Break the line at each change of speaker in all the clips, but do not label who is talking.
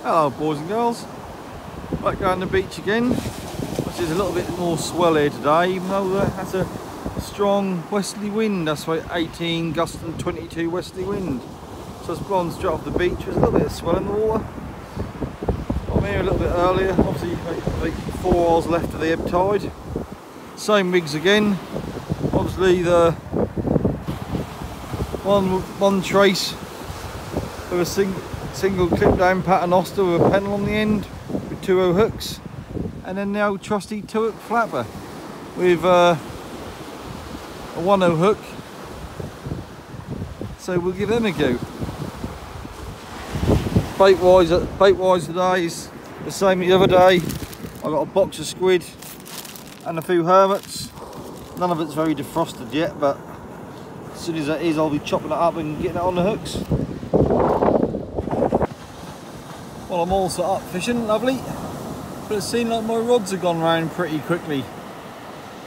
Hello boys and girls, back down the beach again, which is a little bit more swell here today, even though that's a strong westerly wind. That's like 18 gust and 22 westerly wind. So it's blowing straight off the beach. There's a little bit of swell in the water. I'm here a little bit earlier, obviously like 4 hours left of the ebb tide. Same rigs again, obviously the one trace of a single clip down paternoster with a pennel on the end with 2 hooks, and then the old trusty 2-hook flapper with a 1 hook, so we'll give them a go. Bait wise today is the same as the other day. I got a box of squid and a few hermits. None of it's very defrosted yet, but as soon as that is, I'll be chopping it up and getting it on the hooks. Well, I'm all set up fishing, lovely, but it seems like my rods have gone round pretty quickly.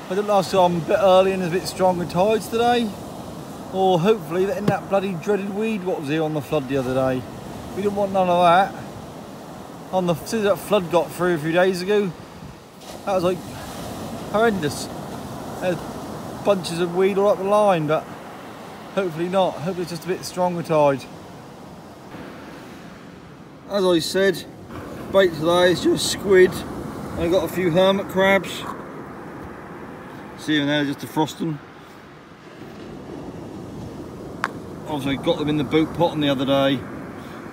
I don't know if I'm a bit early and there's a bit stronger tides today, or hopefully that in that bloody dreaded weed what was here on the flood the other day. We didn't want none of that. As soon as that flood got through a few days ago, that was like horrendous. There's bunches of weed all up the line, but hopefully not. Hopefully it's just a bit stronger tide. As I said, bait today is just squid. I got a few hermit crabs. See them there, just defrosting. Obviously got them in the boat pot the other day.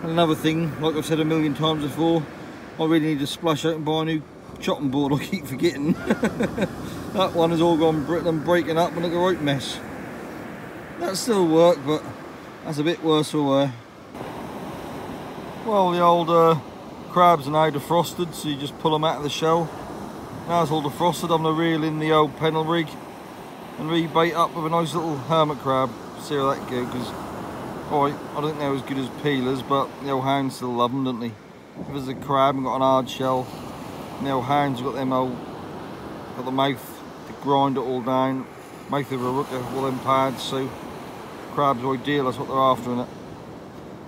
And another thing, like I've said a million times before, I really need to splash out and buy a new chopping board. I keep forgetting. That one has all gone breaking up and look a right mess. That still work, but that's a bit worse for wear. Well, the old crabs are now defrosted, so you just pull them out of the shell. Now it's all defrosted, I'm going to reel in the old pennel rig and rebait up with a nice little hermit crab. See how that goes, because I don't think they're as good as peelers, but the old hounds still love them, don't they? If there's a crab and got an hard shell, and the old hounds have got them got the mouth to grind it all down, mouth of a rooker, all them pads, so crabs are ideal, that's what they're after in it.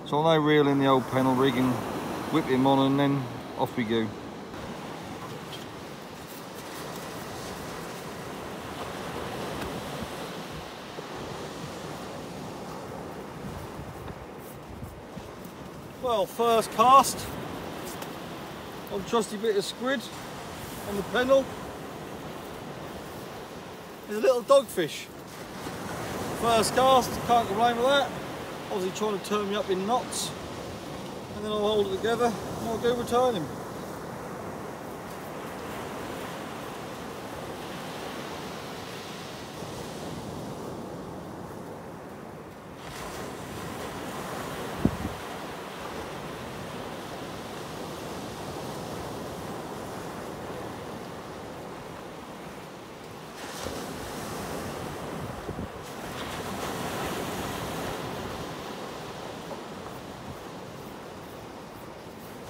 So I'll now reel in the old pennel rig and whip him on, and then off we go. Well, first cast on trusty bit of squid on the pennel. There's a little dogfish. First cast, can't complain with that. Obviously trying to turn me up in knots, and then I'll hold it together and I'll go return him.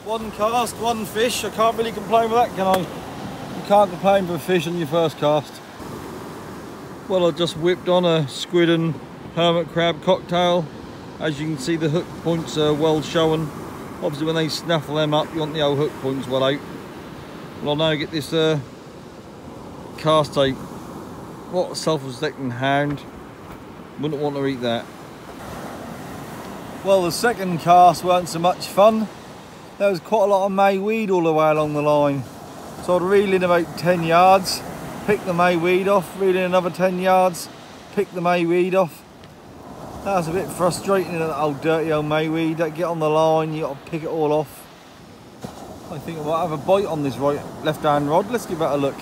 One cast, one fish. I can't really complain with that, can I? You can't complain with a fish on your first cast. Well, I just whipped on a squid and hermit crab cocktail. As you can see, the hook points are well shown. Obviously when they snaffle them up, you want the old hook points well out. Well, I'll now get this cast out. What a self-respecting hound. Wouldn't want to eat that. Well, the second cast weren't so much fun. There was quite a lot of mayweed all the way along the line. So I'd reel in about 10 yards, pick the mayweed off, reel in another 10 yards, pick the mayweed off. That was a bit frustrating, that old dirty old mayweed. That get on the line, you got to pick it all off. I think I might have a bite on this left hand rod. Let's give that a look.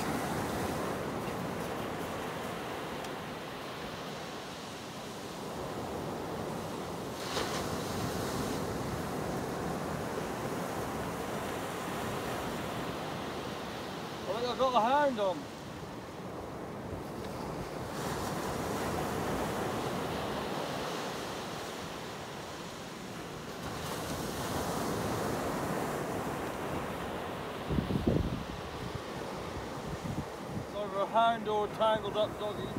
I've got the hound on. It's either a hound or a tangled up doggy.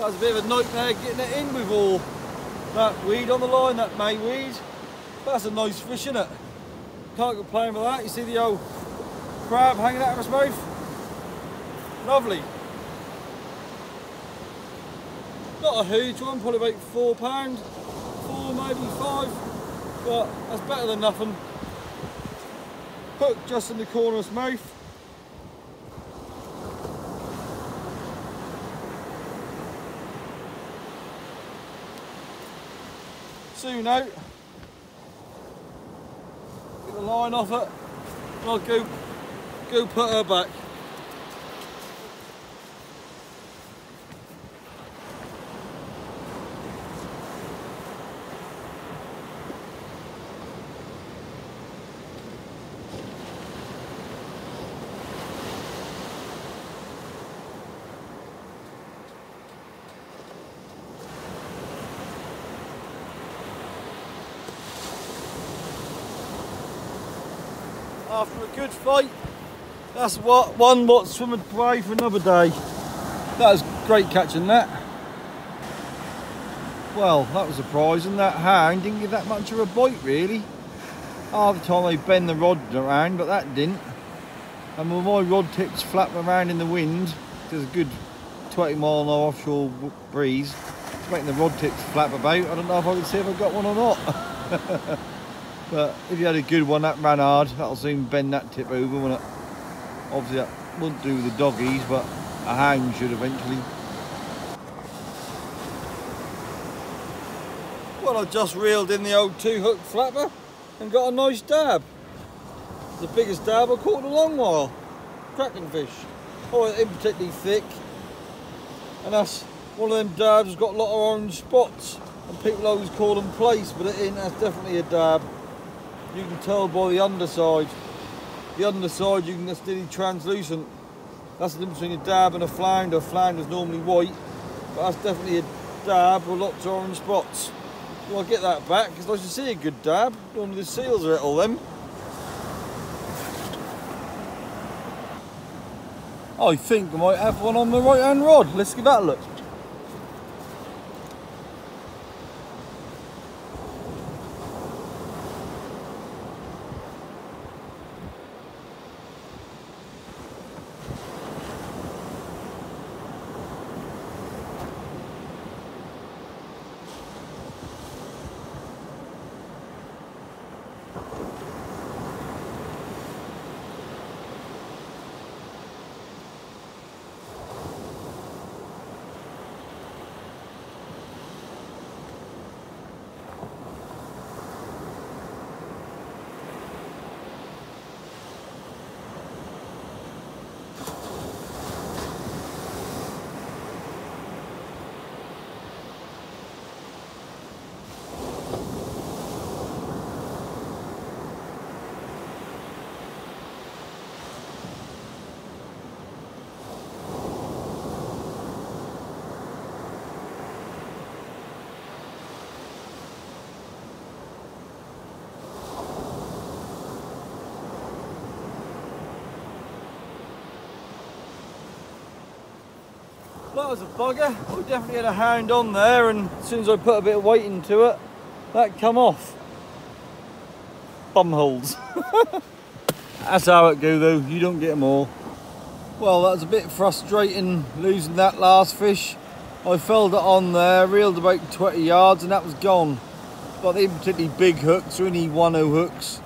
That was a bit of a nightmare getting it in with all that weed on the line, that mayweed. That's a nice fish, isn't it? Can't complain with that. You see the old crab hanging out of his mouth? Lovely. Not a huge one, probably about £4, 4 maybe 5, but that's better than nothing. Hook just in the corner of his mouth. Soon out. Get the line off it, and I'll go put her back. After a good fight, that's one what swimming away for another day. That was great catching that. Well, that was surprising. That hound didn't give that much of a bite really. Half the time they bend the rod around, but that didn't. And with my rod tips flapping around in the wind, there's a good 20 mile an hour offshore breeze, it's making the rod tips flap about. I don't know if I can see if I got one or not. But if you had a good one that ran hard, that'll soon bend that tip over, won't it? Obviously that wouldn't do with the doggies, but a hound should eventually. Well, I just reeled in the old 2-hook flapper and got a nice dab. It's the biggest dab I've caught in a long while. Cracking fish. Oh, it ain't particularly thick. And that's one of them dabs that's got a lot of orange spots. And people always call them plaice, but it ain't. That's definitely a dab. You can tell by the underside. The underside you can just nearly translucent. That's the difference between a dab and a flounder. A flounder's normally white, but that's definitely a dab with lots of orange spots. Well, I'll get that back because I like to see a good dab. Normally the seals are it all them. I think I might have one on the right hand rod. Let's give that a look. That was a bugger. We definitely had a hound on there, and as soon as I put a bit of weight into it, that come off. Bumholes. That's how it go though, you don't get them all. Well, that was a bit frustrating losing that last fish. I felled it on there, reeled about 20 yards and that was gone. But they ain't particularly big hooks, they're only 1/0 hooks,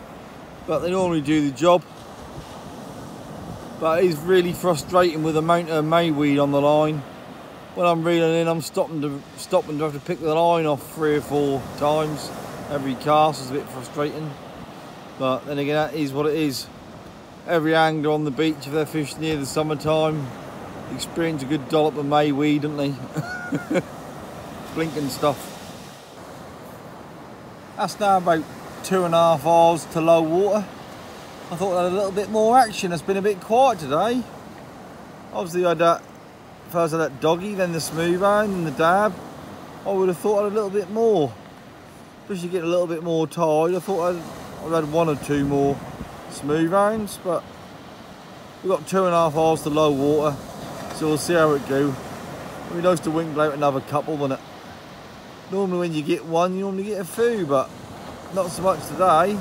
but they normally do the job. But it is really frustrating with the amount of mayweed on the line. When I'm reeling in, I'm stopping to have to pick the line off 3 or 4 times. Every cast is a bit frustrating. But then again, that is what it is. Every angler on the beach, if they're fishing near the summertime, experience a good dollop of mayweed, don't they? Blinking stuff. That's now about 2.5 hours to low water. I thought I had a little bit more action. It's been a bit quiet today. Obviously I had that, first I had that doggy, then the smooth hound and the dab. I would have thought I had a little bit more. Especially get a little bit more tide. I thought I'd had 1 or 2 more smooth hounds, but we've got 2.5 hours to low water, so we'll see how it goes. It'd be nice to winkle out another couple, wouldn't it? Normally when you get one, you normally get a few, but not so much today.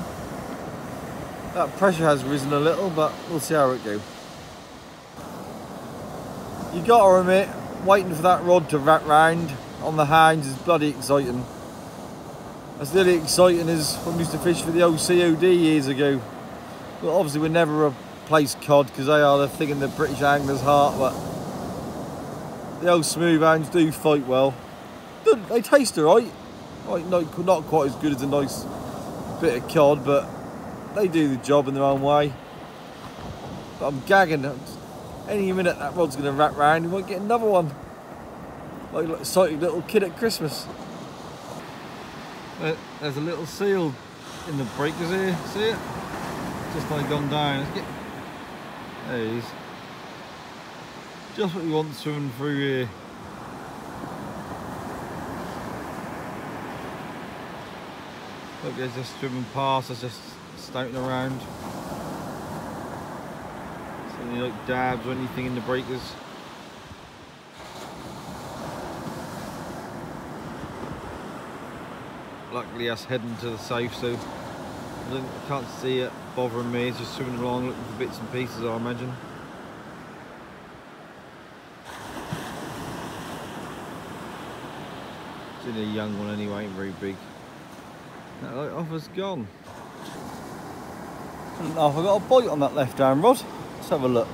That pressure has risen a little, but we'll see how it goes. You gotta admit, waiting for that rod to wrap round on the Hounds is bloody exciting. As nearly exciting as when we used to fish for the old COD years ago. Well, obviously we never replace cod because they are the thing in the British angler's heart, but the old smooth Hounds do fight well. They taste alright. Right, not quite as good as a nice bit of cod, but they do the job in their own way. But I'm gagging. Any minute that rod's going to wrap round, you might get another one. Like a exciting little kid at Christmas. There's a little seal in the breakers here, see it? Just like gone down. Let's get... There he is. Just what you want swimming through here. Look, they're just swimming past us, just stouting around. Any like dabs or anything in the breakers. Luckily us heading to the south, so I can't see it bothering me. It's just swimming along looking for bits and pieces, I imagine. It's only a young one anyway, ain't very big. That light offer's gone. I don't know if I got a bite on that left arm rod. Let's have a look.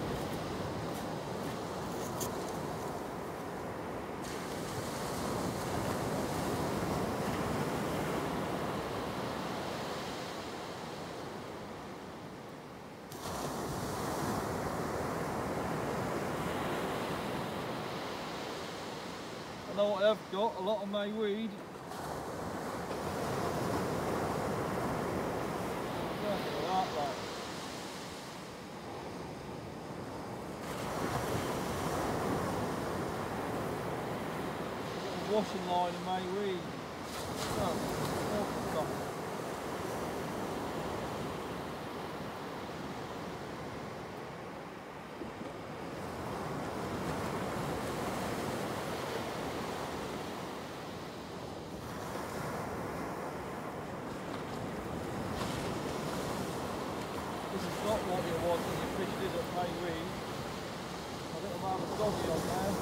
I know what I've got, a lot of mayweed. Washing line of mayweed. This is not what you want when you fish this at mayweed. I think I'll have a doggy on there.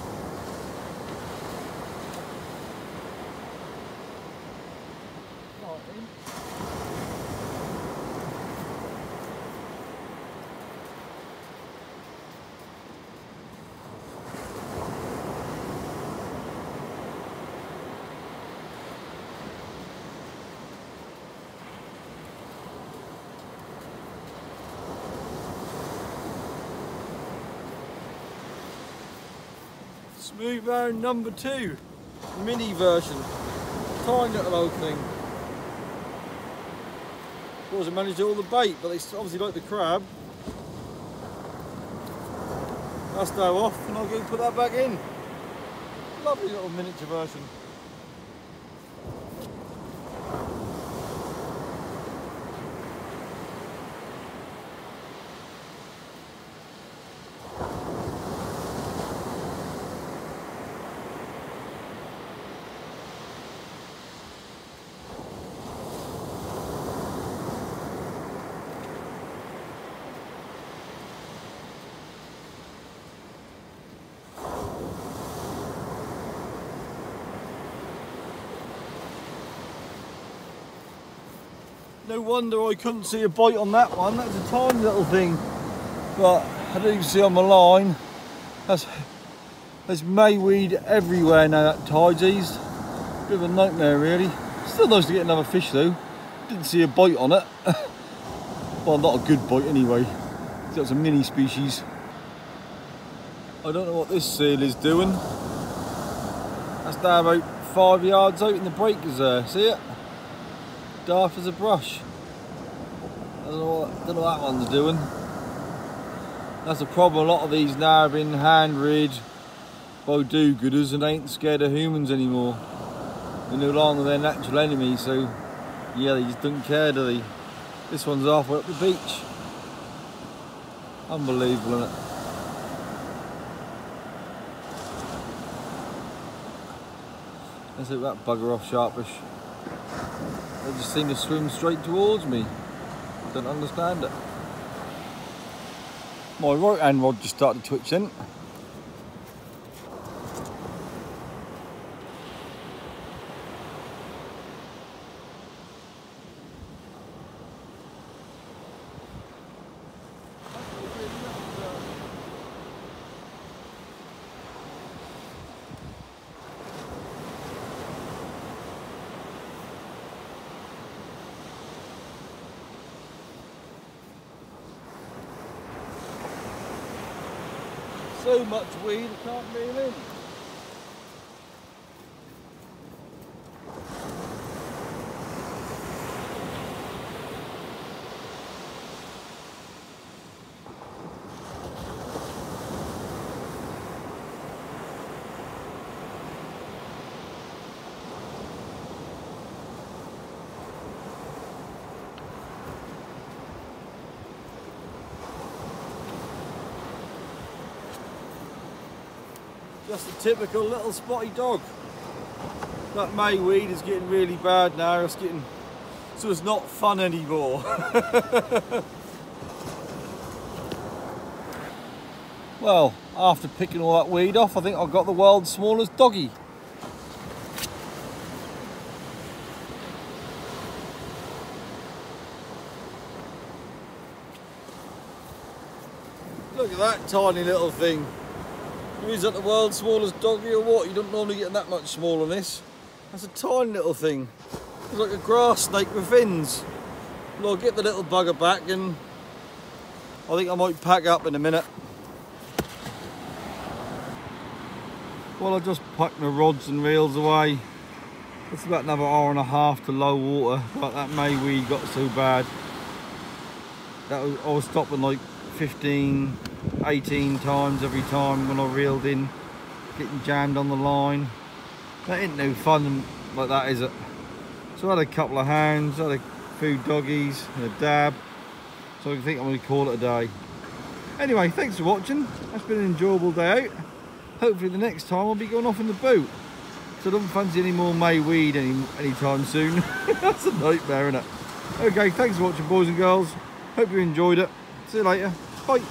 Smooth round number 2, mini version, tiny little opening. Of course I managed all the bait, but they obviously like the crab. That's now off and I'll go put that back in. Lovely little miniature version. No wonder I couldn't see a bite on that one. That's a tiny little thing, but I don't even see on my line. There's mayweed everywhere now at tides. Bit of a nightmare really. Still nice to get another fish though. Didn't see a bite on it. Well, not a good bite anyway. It's got some mini species. I don't know what this seal is doing. That's now about 5 yards out in the breakers there. See it? Daft as a brush. I don't know what that one's doing. That's the problem. A lot of these now have been hand-reared by do-gooders and ain't scared of humans anymore. They're no longer their natural enemy, so yeah, they just don't care, do they? This one's halfway up the beach. Unbelievable, isn't it? Let's hit that bugger off sharpish. They just seem to swim straight towards me. Don't understand it. My right hand rod just started to twitch then. So much weed, I can't reel in. Just a typical little spotty dog. That mayweed is getting really bad now. It's getting so it's not fun anymore. Well, after picking all that weed off, I think I've got the world's smallest doggy. Look at that tiny little thing. Is that the world's smallest doggy or what? You don't normally get that much small on this. That's a tiny little thing. It's like a grass snake with fins. Well, I'll get the little bugger back and I think I might pack up in a minute. Well, I just packed my rods and reels away. It's about another hour and a half to low water, but that mayweed got so bad. I was stopping like 15, 18 times every time when I reeled in, getting jammed on the line. That ain't no fun like that, is it? So I had a couple of hounds, I had a few doggies and a dab, so I think I'm going to call it a day. Anyway, thanks for watching. That's been an enjoyable day out. Hopefully the next time I'll be going off in the boat, so I don't fancy any more mayweed anytime soon. That's a nightmare, isn't it? Okay, thanks for watching, boys and girls. Hope you enjoyed it. See you later. Bye.